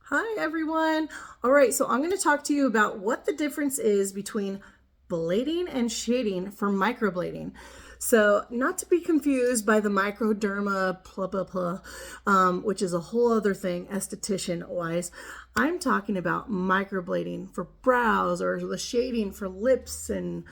Hi everyone. All right, so I'm going to talk to you about what the difference is between blading and shading for microblading. So not to be confused by the microderma blah blah blah, which is a whole other thing esthetician wise. I'm talking about microblading for brows or the shading for lips and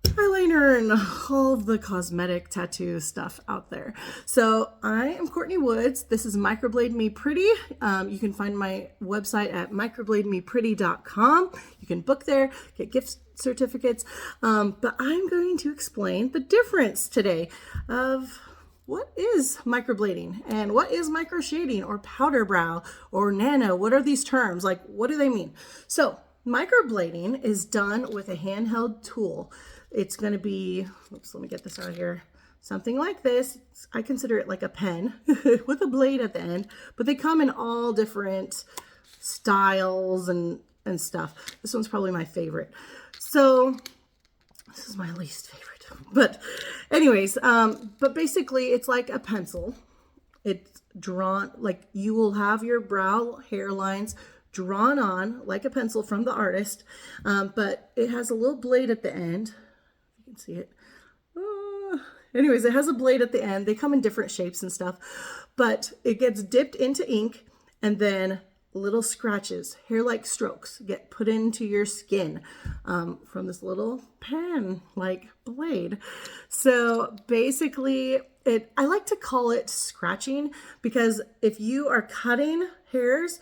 eyeliner and all of the cosmetic tattoo stuff out there. So I am Courtney Woods. This is Microblade Me Pretty. You can find my website at microblademepretty.com. You can book there, get gift certificates. But I'm going to explain the difference today of what is microblading and what is micro shading or powder brow or nano. What are these terms? Like, what do they mean? So microblading is done with a handheld tool. It's going to be, oops, let me get this out here. Something like this. I consider it like a pen with a blade at the end, but they come in all different styles and stuff. This one's probably my favorite. So this is my least favorite. But anyways, but basically it's like a pencil. It's drawn, like you will have your brow hairlines drawn on like a pencil from the artist, but it has a little blade at the end. You can see it. Anyways, it has a blade at the end. They come in different shapes and stuff, but it gets dipped into ink and then little scratches, hair-like strokes get put into your skin from this little pen-like blade. So basically, I like to call it scratching because if you are cutting hairs,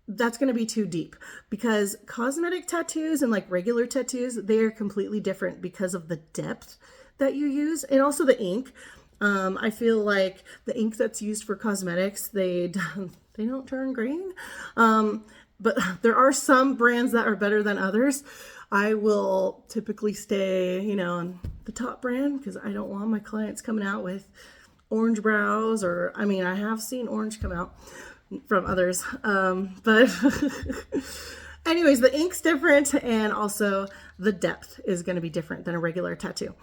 that's going to be too deep, because cosmetic tattoos and like regular tattoos, they are completely different because of the depth that you use and also the ink. I feel like the ink that's used for cosmetics, they don't turn green. But there are some brands that are better than others. I will typically stay, on the top brand because I don't want my clients coming out with orange brows, or I mean, I have seen orange come out from others. But anyways, the ink's different and also the depth is going to be different than a regular tattoo.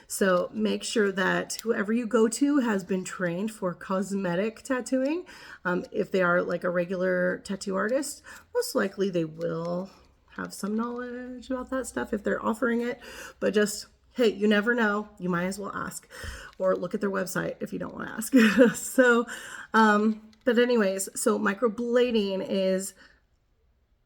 So make sure that whoever you go to has been trained for cosmetic tattooing. If they are like a regular tattoo artist, most likely they will have some knowledge about that stuff if they're offering it. But just, hey, you never know. You might as well ask or look at their website if you don't want to ask. So, but anyways, so microblading is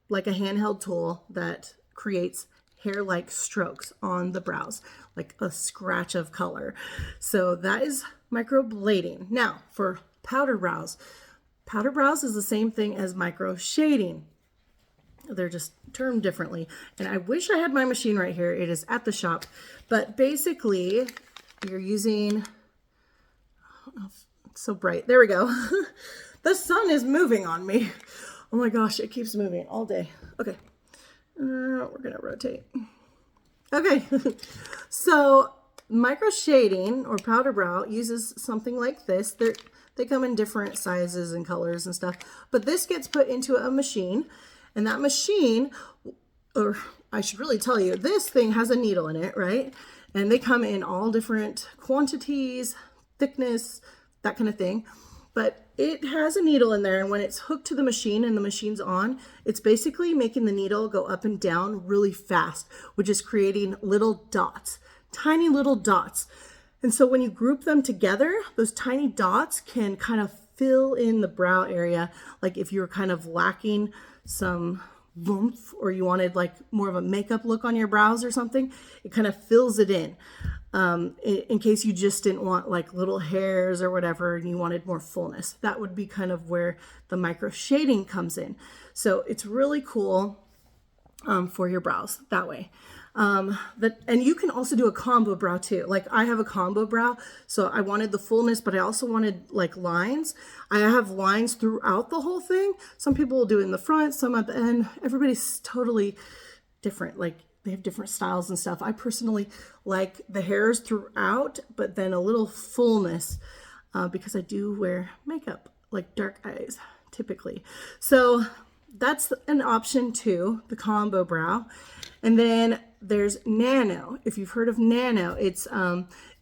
like a handheld tool that creates hair-like strokes on the brows, like a scratch of color. So that is microblading. Now, for powder brows is the same thing as micro shading. They're just termed differently. And I wish I had my machine right here. It is at the shop. But basically, you're using, I don't know if it's so bright. There we go. The sun is moving on me. Oh my gosh, it keeps moving all day. Okay. We're going to rotate. Okay. So micro shading or powder brow uses something like this. They come in different sizes and colors and stuff. But this gets put into a machine. And that machine, or I should really tell you, this thing has a needle in it, right? And they come in all different quantities, thickness, that kind of thing. But it has a needle in there, and when it's hooked to the machine and the machine's on, it's basically making the needle go up and down really fast, which is creating little dots, tiny little dots. And so when you group them together, those tiny dots can kind of fill in the brow area. Like if you're kind of lacking some oomph or you wanted like more of a makeup look on your brows or something, it kind of fills it in case you just didn't want like little hairs or whatever and you wanted more fullness. That would be kind of where the micro shading comes in. So it's really cool for your brows that way. And you can also do a combo brow too. Like I have a combo brow, so I wanted the fullness, but I also wanted like lines. I have lines throughout the whole thing. Some people will do it in the front, some at the end. Everybody's totally different. Like they have different styles and stuff. I personally like the hairs throughout, but then a little fullness because I do wear makeup, like dark eyes typically. So that's an option too, the combo brow. And then there's nano. If you've heard of nano, it's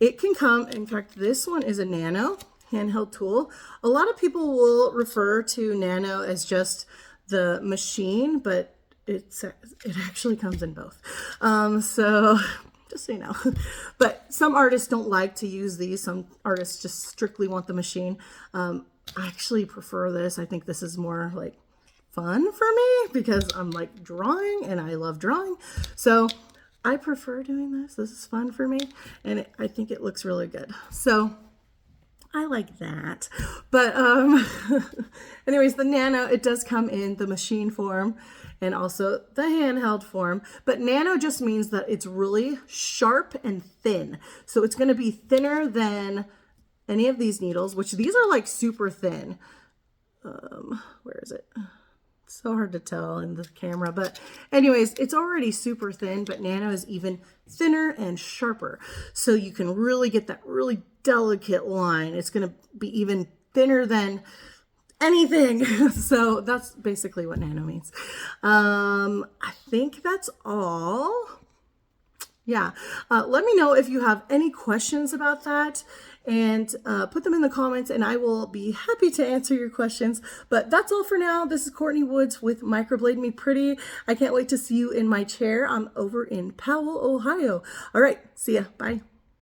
it can come, in fact, this one is a nano handheld tool. A lot of people will refer to nano as just the machine, but it actually comes in both. So just so you know. But some artists don't like to use these. Some artists just strictly want the machine. I actually prefer this. I think this is more like fun for me because I'm like drawing and I love drawing. So I prefer doing this. This is fun for me, and I think it looks really good. So I like that. But anyways, the Nano, it does come in the machine form and also the handheld form. But Nano just means that it's really sharp and thin. So it's going to be thinner than any of these needles, which these are like super thin. Where is it? It's so hard to tell in the camera, but anyways, it's already super thin, but Nano is even thinner and sharper. So you can really get that really delicate line. It's going to be even thinner than anything. So that's basically what Nano means. I think that's all. Yeah. Let me know if you have any questions about that, and put them in the comments and I will be happy to answer your questions. But that's all for now. This is Courtney Woods with Microblade Me Pretty. I can't wait to see you in my chair. I'm over in Powell, Ohio. All right. See ya. Bye.